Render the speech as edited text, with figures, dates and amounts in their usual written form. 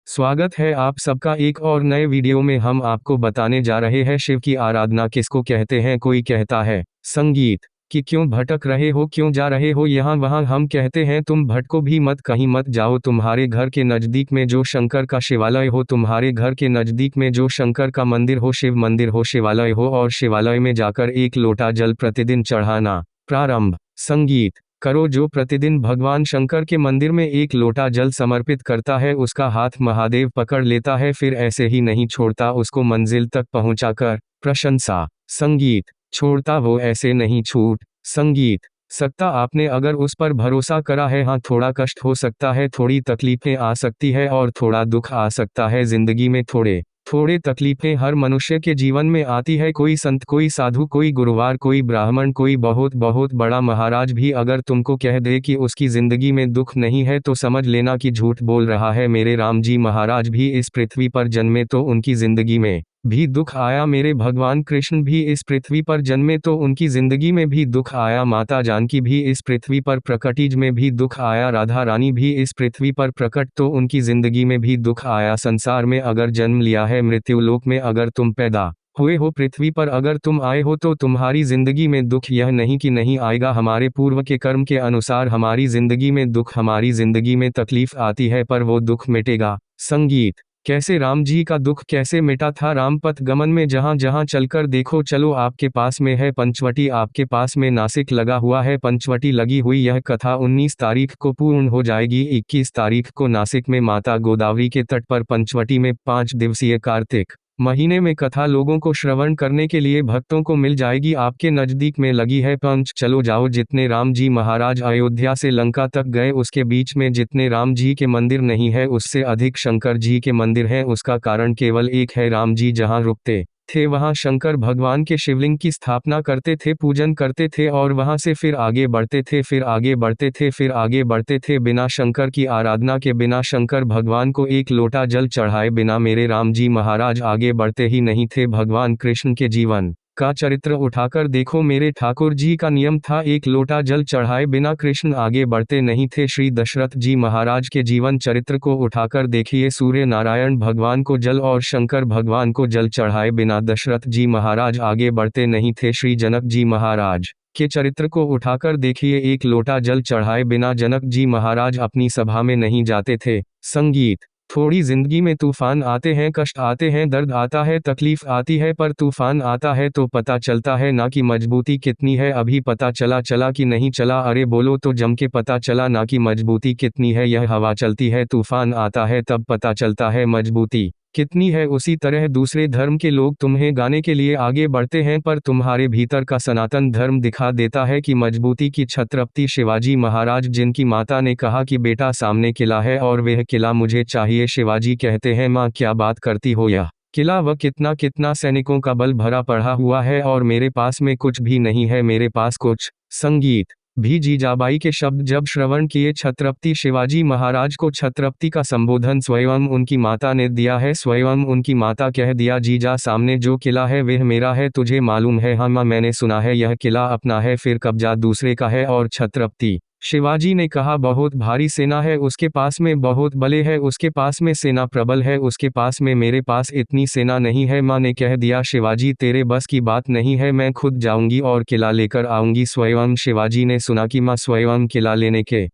स्वागत है आप सबका एक और नए वीडियो में। हम आपको बताने जा रहे हैं शिव की आराधना किसको कहते हैं। कोई कहता है संगीत कि क्यों भटक रहे हो, क्यों जा रहे हो यहाँ वहाँ। हम कहते हैं तुम भटको भी मत, कहीं मत जाओ। तुम्हारे घर के नज़दीक में जो शंकर का शिवालय हो, तुम्हारे घर के नज़दीक में जो शंकर का मंदिर हो, शिव मंदिर हो, शिवालय हो, और शिवालय में जाकर एक लोटा जल प्रतिदिन चढ़ाना प्रारंभ। संगीत करो। जो प्रतिदिन भगवान शंकर के मंदिर में एक लोटा जल समर्पित करता है, उसका हाथ महादेव पकड़ लेता है, फिर ऐसे ही नहीं छोड़ता, उसको मंजिल तक पहुंचाकर प्रशंसा। संगीत छोड़ता वो ऐसे नहीं छूट संगीत सकता। आपने अगर उस पर भरोसा करा है, हाँ थोड़ा कष्ट हो सकता है, थोड़ी तकलीफें आ सकती है और थोड़ा दुख आ सकता है जिंदगी में। थोड़े तकलीफें हर मनुष्य के जीवन में आती है। कोई संत, कोई साधु, कोई गुरुवार, कोई ब्राह्मण, कोई बहुत बहुत बड़ा महाराज भी अगर तुमको कह दे कि उसकी जिंदगी में दुख नहीं है तो समझ लेना कि झूठ बोल रहा है। मेरे राम जी महाराज भी इस पृथ्वी पर जन्मे तो उनकी जिंदगी में भी दुख आया। मेरे भगवान कृष्ण भी इस पृथ्वी पर जन्मे तो उनकी जिंदगी में भी दुख आया। माता जानकी भी इस पृथ्वी पर प्रकटीज में भी दुख आया। राधा रानी भी इस पृथ्वी पर प्रकट तो उनकी जिंदगी में भी दुख आया। संसार में अगर जन्म लिया है, मृत्युलोक में अगर तुम पैदा हुए हो, पृथ्वी पर अगर तुम आए हो, तो तुम्हारी जिंदगी में दुख यह नहीं कि नहीं आएगा। हमारे पूर्व के कर्म के अनुसार हमारी जिंदगी में दुख, हमारी जिंदगी में तकलीफ आती है, पर वो दुख मिटेगा। संगीत कैसे राम जी का दुख कैसे मिटा था। रामपथ गमन में जहाँ जहाँ चलकर देखो, चलो आपके पास में है पंचवटी, आपके पास में नासिक लगा हुआ है, पंचवटी लगी हुई। यह कथा 19 तारीख को पूर्ण हो जाएगी। 21 तारीख को नासिक में माता गोदावरी के तट पर पंचवटी में 5 दिवसीय कार्तिक महीने में कथा लोगों को श्रवण करने के लिए भक्तों को मिल जाएगी। आपके नज़दीक में लगी है पंच, चलो जाओ। जितने राम जी महाराज अयोध्या से लंका तक गए, उसके बीच में जितने राम जी के मंदिर नहीं है, उससे अधिक शंकर जी के मंदिर हैं। उसका कारण केवल एक है, राम जी जहाँ रुकते थे वहाँ शंकर भगवान के शिवलिंग की स्थापना करते थे, पूजन करते थे, और वहाँ से फिर आगे बढ़ते थे, फिर आगे बढ़ते थे, फिर आगे बढ़ते थे। बिना शंकर की आराधना के, बिना शंकर भगवान को एक लोटा जल चढ़ाए बिना मेरे राम जी महाराज आगे बढ़ते ही नहीं थे। भगवान कृष्ण के जीवन का चरित्र उठाकर देखो, मेरे ठाकुर जी का नियम था एक लोटा जल चढ़ाए बिना कृष्ण आगे बढ़ते नहीं थे। श्री दशरथ जी महाराज के जीवन चरित्र को उठाकर देखिए, सूर्य नारायण भगवान को जल और शंकर भगवान को जल चढ़ाए बिना दशरथ जी महाराज आगे बढ़ते नहीं थे। श्री जनक जी महाराज के चरित्र को उठाकर देखिए, एक लोटा जल चढ़ाए बिना जनक जी महाराज अपनी सभा में नहीं जाते थे। संगीत थोड़ी जिंदगी में तूफान आते हैं, कष्ट आते हैं, दर्द आता है, तकलीफ आती है, पर तूफान आता है तो पता चलता है ना कि मजबूती कितनी है। अभी पता चला कि नहीं चला, अरे बोलो तो जम के पता चला ना कि मजबूती कितनी है। यह हवा चलती है, तूफान आता है, तब पता चलता है मजबूती कितनी है। उसी तरह दूसरे धर्म के लोग तुम्हें गाने के लिए आगे बढ़ते हैं, पर तुम्हारे भीतर का सनातन धर्म दिखा देता है कि मजबूती की। छत्रपति शिवाजी महाराज, जिनकी माता ने कहा कि बेटा सामने किला है और वह किला मुझे चाहिए, शिवाजी कहते हैं माँ क्या बात करती हो, यह किला व कितना कितना सैनिकों का बल भरा पड़ा हुआ है और मेरे पास में कुछ भी नहीं है, मेरे पास कुछ। संगीत भी जीजाबाई के शब्द जब श्रवण किए छत्रपति शिवाजी महाराज को, छत्रपति का संबोधन स्वयं उनकी माता ने दिया है। स्वयं उनकी माता कह दिया, जीजा सामने जो किला है वह मेरा है, तुझे मालूम है। हाँ माँ मैंने सुना है यह किला अपना है, फिर कब्जा दूसरे का है। और छत्रपति शिवाजी ने कहा बहुत भारी सेना है उसके पास में, बहुत बले है उसके पास में, सेना प्रबल है उसके पास में, मेरे पास इतनी सेना नहीं है। माँ ने कह दिया, शिवाजी तेरे बस की बात नहीं है, मैं खुद जाऊंगी और किला लेकर आऊंगी। स्वयं शिवाजी ने सुना कि माँ स्वयं किला लेने के